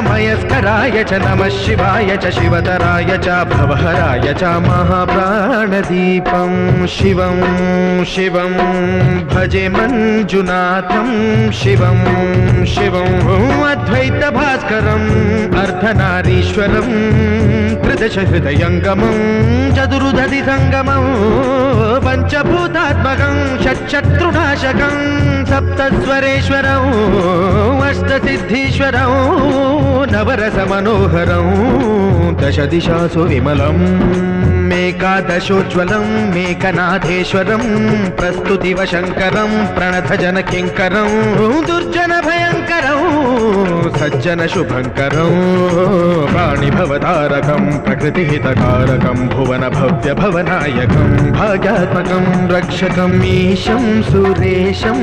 मयस्कराय च नमः शिवाय च शिवतराय च भवहराय च महाप्राणदीपं शिवं शिवं भजे मंजुनाथं शिवं शिवं अद्वैतभास्करम् अर्धनारीश्वरं त्रिदशहृदयङ्गमं चतुर्दधिसङ्गमं पञ्चभूतात्मकं षट्शत्रुनाशकं सप्तस्वरेश्वरं अष्टसिद्धीश्वरं नवरसमनोहरं दशदिशासु विमलम् मेकादशोज्ज्वलं मेकनाथेश्वरं प्रस्तुतिवशङ्करं प्रणतजनकिङ्करं दुर्जनभयङ्करं सज्जनशुभङ्करं प्राणिभवतारकं प्रकृतिहितकारकं भुवनभव्यभवनायकं भाग्यात्मकं रक्षकम् ईशं सुरेशं